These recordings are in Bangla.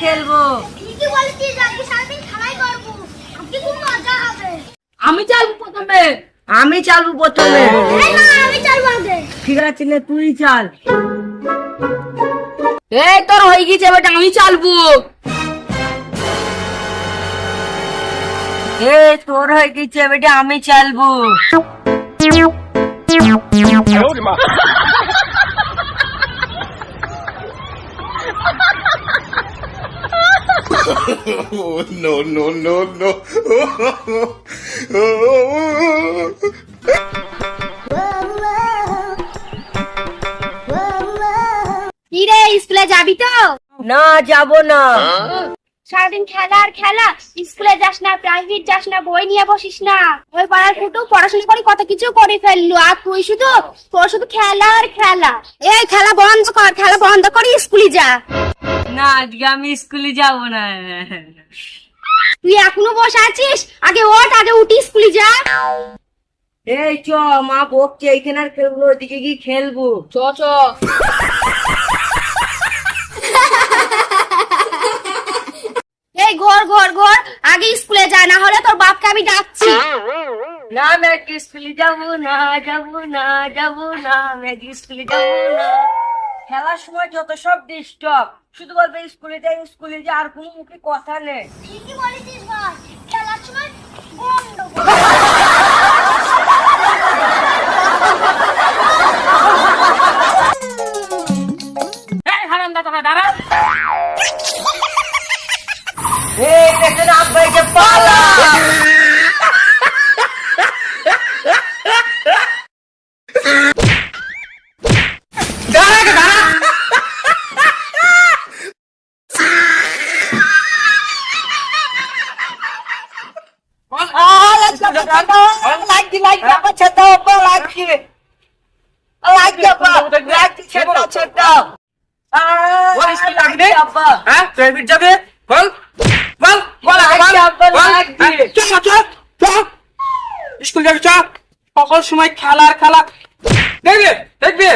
খেলবো। ঠিকই বলেছিস, আজকে সারাদিন খেলাই করবো, আজকে খুব মজা হবে। আমি চালবো প্রথমে। আমি চালবো প্রথমে। এই না, আমি চালবো আগে। ঠিক আছে, তুই চাল। এই তোর হয়ে গেছে, বেটা আমি চালবো। এই তোর হয়ে গেছে, বেটা আমি চালবো। Oh, no, no, no, no. কি রে, স্কুলে যাবি তো? না, যাবো না। সারাদিন খেলা আর খেলা, স্কুলে যাস না, প্রাইভেট যাস না, বই নিয়ে বসিস না। ওই পাড়ার ফুটু পড়াশোনা করে কত কিছু করে ফেললো, আর তুই তোর শুধু খেলা আর খেলা। এই খেলা বন্ধ কর, খেলা বন্ধ করে স্কুলে যা। না, আজকে আমি স্কুলে যাবো না। তুই এখনো বসে আছিস? আগে ওঠ, আগে উঠি স্কুলে যা। এই চ, মা বকছে, এইখানে আর খেলবো, ওদিকে গিয়ে খেলবো। চ চ। এই ঘর ঘর ঘর, আগে স্কুলে যা, না হলে তোর বাপকে আমি ডাকছি। না, मैं স্কুলে যাবো না, যাবো না, যাবো না, मैं স্কুলে যাবো না। খেলার সময় যত সব ডিস্টার্ব, শুধু বলবে স্কুলে যা, আর কোনো মুখে কথা নেই। ঠিকই বলেছিস ভাই, খেলার সময় বন্ধ কর। এই হারামদা, তোরা দাঁড়া। এই দেখেন আব্বাইকে পালা। স্কুল যাবি, চ। সকল সময় খেলা আর খেলা, দেখবি দেখবি।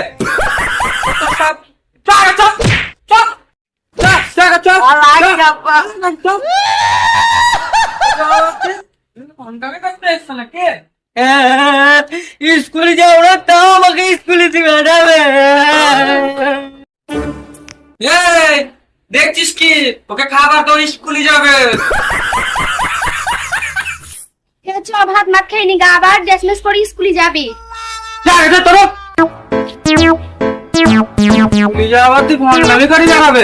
স্কুলে যাবো না, তাও আমাকে স্কুলে দিবে। দেখছিস কি, ওকে খাবার তো স্কুলে যাবে। চ, ভাত মাত খেয়ে নি, গা আবার ড্রেস করে স্কুলে যাবি। স্কুলে যাওয়ার তুই ভণ্ডামি করে যাবে।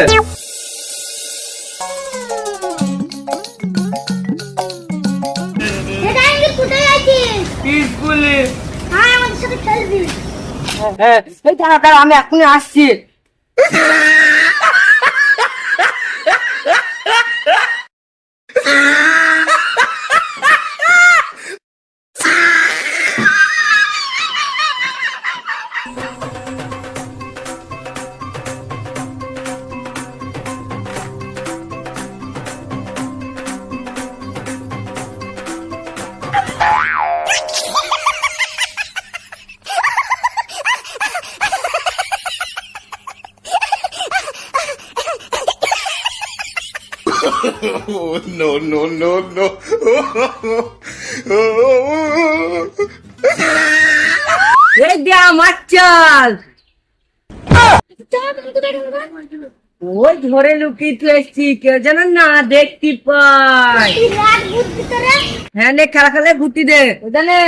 কোথায় আছিস? স্কুলে। হ্যাঁ, আমাদের সাথে খেলবি। এই দাঁড়া দাঁড়া, আমি এখনই আসছি। Oh, no, no, no, no. এই দে আমার চাল। ওই ধরে লুকিয়ে তো এসছি, কেউ যেন না দেখতে পায়। হ্যাঁ, নে খেলা খেলে ঘুরতি দে। জানে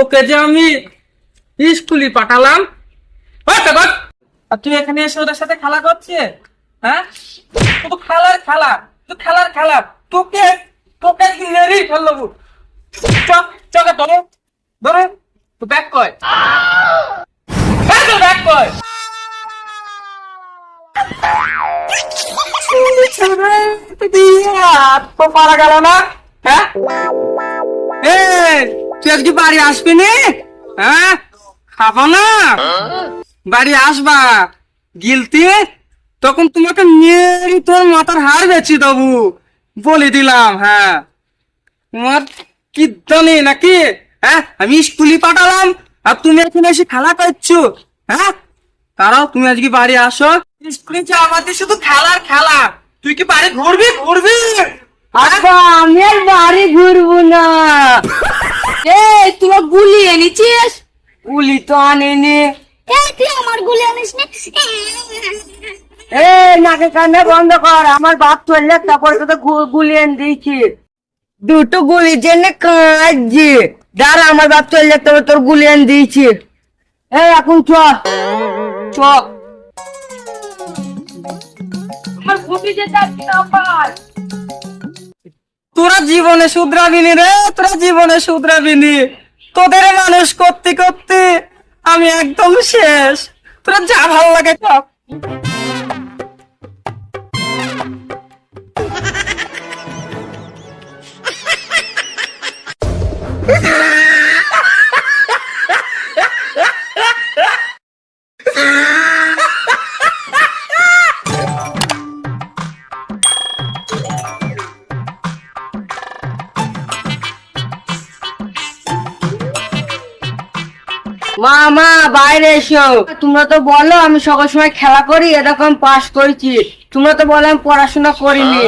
ওকে যে আমি স্কুলে পাঠালাম, আর তুই এখানে এসে ওদের সাথে খেলা করছিস? হ্যাঁ, তো খেলার খেলা, তো খেলার খেলা, তোকে তোকে মেরেই ফেলবো। চকে ধরে ধরে তো ব্যাক কয়, ব্যাক কয়। পারা গেল না। হ্যাঁ, তুই আজকে বাড়ি আসবি নি? হ্যাঁ, খাবো না? বাড়ি আসবা গিলতি, তখন তোমাকে মেরে তোর মাথার হাড় বেচি দেবো, বলে দিলাম। হ্যাঁ, তোমার কি জানি নাকি? হ্যাঁ, আমি স্কুলে পাঠালাম আর তুমি এখানে এসে খেলা করছো। হ্যাঁ, তারাও তুমি আজকে বাড়ি আসো। স্কুলে যে আমাদের শুধু খেলার খেলা, তুই কি বাড়ি ঘুরবি? আব্বা আমি আর বাড়ি ঘুরবো না। এই তুই গুলি এনেছিস? গুলি তো আনেনি। এই তুই আমার গুলি আনিস নি? এ নাকে কান্না বন্ধ কর, আমার বাপ চললে তারপরে তো গুলি এনে দিয়েছি। দুটো গুলি জন্য কাঁদছি, দাঁড়া আমার বাপ চললে তবে তোর গুলি এনে দিয়েছি। এই এখন চ চ। আমার ঘুমি যে যাচ্ছি না ভাই। তোরা জীবনে শুধরাবি নি রে, তোরা জীবনে শুধরাবি নি। তোদের মানুষ করতে করতে আমি একদম শেষ। তোরা যা ভালো লাগে সব। মা মা বাইরে এসো। তোমরা তো বলো আমি সকল সময় খেলা করি, এরকম পাস করেছি। তোমরা তো বলো আমি পড়াশোনা করিনি।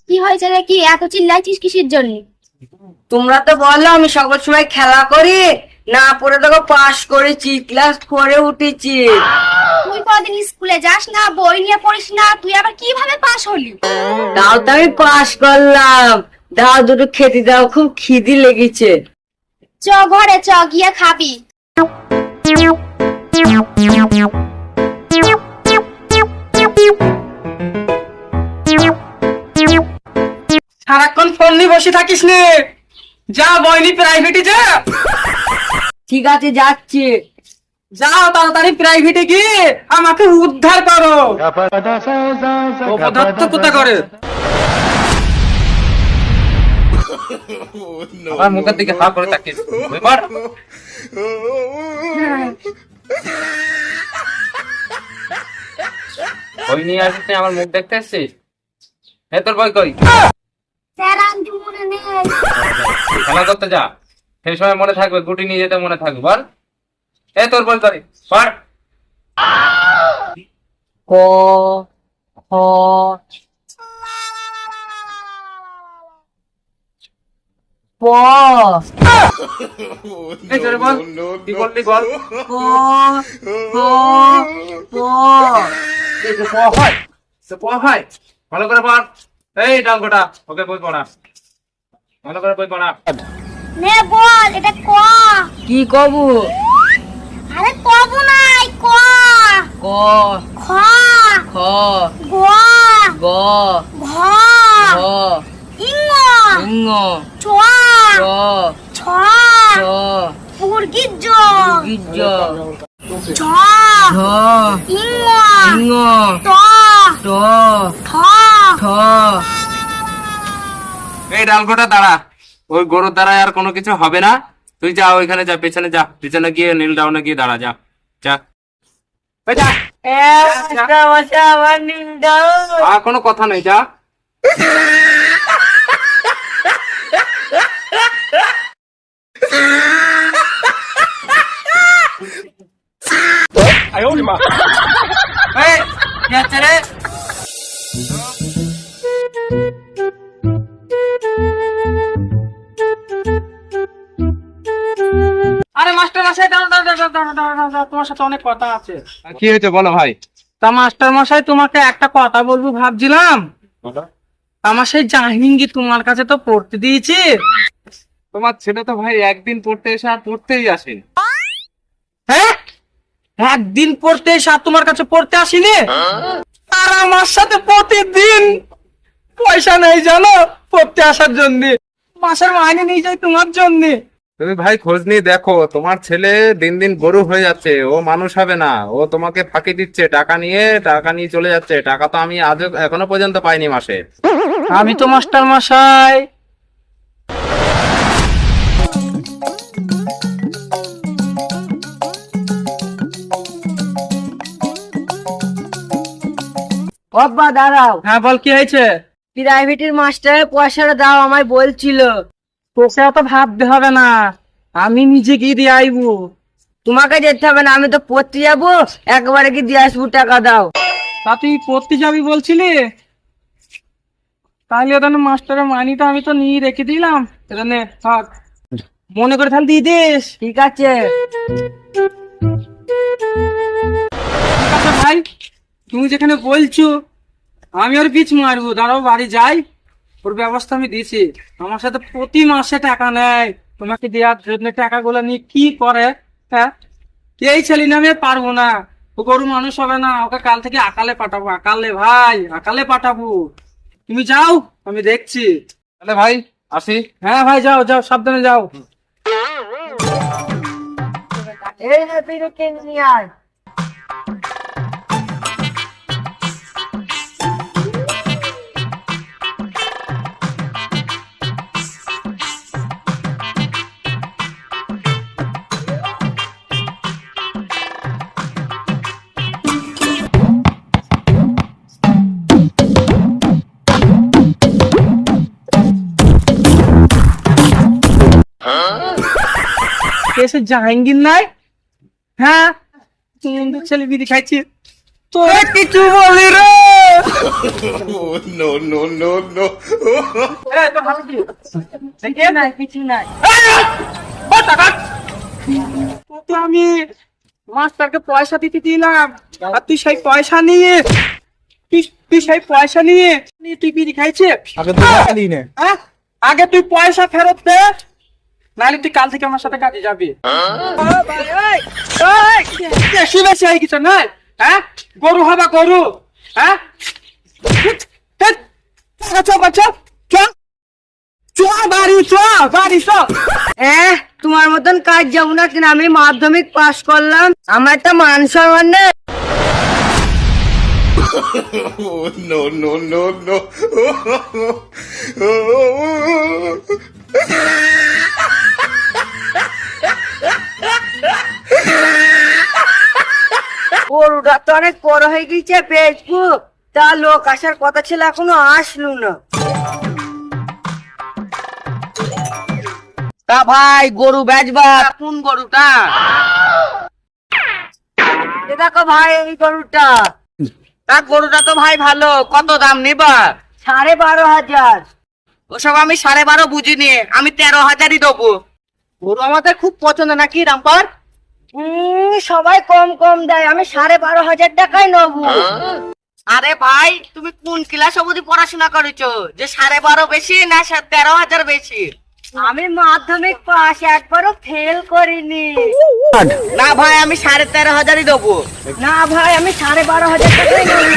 কি হয়েছে রে? কি এত চিল্লাইছিস কিসের জন্য? তোমরা তো বলো আমি সকল সময় খেলা করি, না পড়ে দেখো পাস করেছি, ক্লাস 4 উঠেছি। তুই কোনদিন স্কুলে যাস না, বই নিয়ে পড়িস না, তুই আবার কিভাবে পাস হলি? তাও তো আমি পাস করলাম। দাও দুটো খেতে দাও, খুব খিদি লেগেছে। চ ঘরে চ, গিয়ে খাবি। সারাক্ষণ ফোন নিয়ে বসে থাকিস নে, যা বইনি প্রাইভেটে যা। ঠিক আছে যাচ্ছি। যাও তাড়াতাড়ি প্রাইভেটে গিয়ে আমাকে উদ্ধার করো। অপদার্থ কোথা করে আমার মুখের দিকে হা করে তাকিয়ে ব্যাপার। বই নিয়ে আসিস, আমার মুখ দেখতে এসছিস? হ্যাঁ, তোর বই কই? স্যার আমি মনে নেই। খেলা করতে যা, সেই সময় মনে থাকবে, গুটি নিয়ে যেতে মনে থাকবে। বল, এ তোর বই করি পড়। ক খ প এই জোরে বল, কি বললি বল। ক খ প। এই যে প হয়, সে প হয়, ভালো করে পড়। এই ডালগোটা, ওকে বই পড়া, ভালো করে বই পড়া। নে বল, এটা ক। কি কবু? আরে কবু নাই, ক। ক খ খ গ গ ঘ ঘ ইঙ ইঙ চ চ ছ ছ মুরগির জ গিজ ঝ ঝ ইঙ ইঙ ট ট ঠ ঠ। এই ডালগোটা দাঁড়া, ওই গরুর দ্বারা আর কোনো কিছু হবে না। তুই যা, ওইখানে যা, পেছনে যা, পেছনে গিয়ে নীল ডাউনে গিয়ে দাঁড়া, যা যা। এই যা, একটা বসে আমার নীল দাও। আর কোনো কথা নেই, যা। এই, কি হচ্ছে রে? আরে মাস্টার মশাই, দাঁড়াও দাঁড়াও দাঁড়াও দাঁড়াও দাঁড়াও দাঁড়াও, তোমার সাথে অনেক কথা আছে। কি হয়েছে বলো ভাই? তা মাস্টার মশাই, তোমাকে একটা কথা বলবো ভাবছিলাম। আমার সেই জাহিঙ্গি তোমার কাছে তো পড়তে দিয়েছি। তোমার ছেলে তো ভাই একদিন পড়তে এসে আর পড়তেই আসেনি। হ্যাঁ, একদিন পড়তে এসে আর তোমার কাছে পড়তে আসিনি? আর আমার সাথে প্রতিদিন পয়সা নেই জানো পড়তে আসার জন্য, মাসের মাইনে নিয়ে যাই তোমার জন্য। তুমি ভাই খোঁজ নিয়ে দেখো, তোমার ছেলে দিন দিন গরু হয়ে যাচ্ছে, ও মানুষ হবে না। ও তোমাকে ফাঁকি দিচ্ছে, টাকা নিয়ে চলে যাচ্ছে। টাকা তো আমি আজও এখনো পর্যন্ত পাইনি মাসে। আমি তো মাস্টার মশাই। বাবা দাঁড়াও, হ্যাঁ বল, কি হয়েছে? প্রাইভেটের মাস্টারের পয়সাটা দাও, আমায় বলছিল। তোকে অত ভাবতে হবে না, আমি নিজে গিয়ে দিয়ে আইবো। তোমাকে যেতে হবে না, আমি তো পড়তে যাবো, একবারে কি দিয়ে আসবো, টাকা দাও। তা তুই পড়তে যাবি বলছিলি? তাহলে ওখানে মাস্টারের মানিটা আমি তো নিয়ে রেখে দিলাম, এটা নে থাক, মনে করে তাহলে দিয়ে দিস। ঠিক আছে। ঠিক আছে ভাই, তুমি যেখানে বলছো আমি ওর পিছ মারবো। দাঁড়াও বাড়ি যাই, ওর ব্যবস্থা আমি দিছি। আমার সাথে প্রতি মাসে টাকা নেয়, তোমাকে দেওয়ার জন্য টাকাগুলো নিয়ে কি করে। হ্যাঁ, এই ছেলে না, আমি আর পারবো না। ও গরু মানুষ হবে না, ওকে কাল থেকে আকালে পাঠাবো। আকালে ভাই, আকালে পাঠাবো। তুমি যাও, আমি দেখছি। তাহলে ভাই আসি। হ্যাঁ ভাই, যাও যাও, সাবধানে যাও। এই নে পিরুকে নিয়ে আয়। কেসে জাহাঙ্গীর নাই? হ্যাঁ, সুন্দর ছেলে বিড়ি খাইছি, তোরা কিছু বলি রে। Oh, no, no, no, no. এই, তোর ভালো কি? কিছু নাই, কিছু নাই। তোকে আমি মাস্টারকে পয়সা দিতে দিলাম, আর তুই সেই পয়সা নিয়ে তুই বিড়ি খাইছিস। হ্যাঁ? আগে তুই পয়সা ফেরত দে, নাহলে তুই কাল থেকে আমার সাথে কাজে যাবি। বেশি বেশি হয়ে গেছে না? হ্যাঁ, গরু হবা গরু। হ্যাঁ, বাড়ি চ। তোমার মতন কাজ যাবো না কিনা, আমি মাধ্যমিক পাস করলাম, আমার একটা মান সম্মান নেই। Oh, no, no, no, no. গরুটা তো অনেক বড় হয়ে গেছে, বেচবো। তা লোক আসার কথা ছিল, এখনো আসলো না। তা ভাই, গরু বেচবা? কোন গরুটা? এ দেখো ভাই, এই গরুটা। তা গরুটা তো ভাই ভালো, কত দাম নিবা? 12,500। ওসব আমি 12.5 বুঝিনি, আমি 13,000ই দেবো। গরু আমাদের খুব পছন্দ নাকি রামপার? সবাই কম কম দেয়, আমি 12,500 টাকায় নেবো। আরে ভাই, তুমি কোন ক্লাস অবধি পড়াশোনা করেছো যে 12.5 বেশি না 13,000 বেশি? আমি মাধ্যমিক পাস, একবারও ফেল করিনি। না ভাই, আমি 13,500ই দেবো। না ভাই, আমি 12,500 টাকাই নেবো।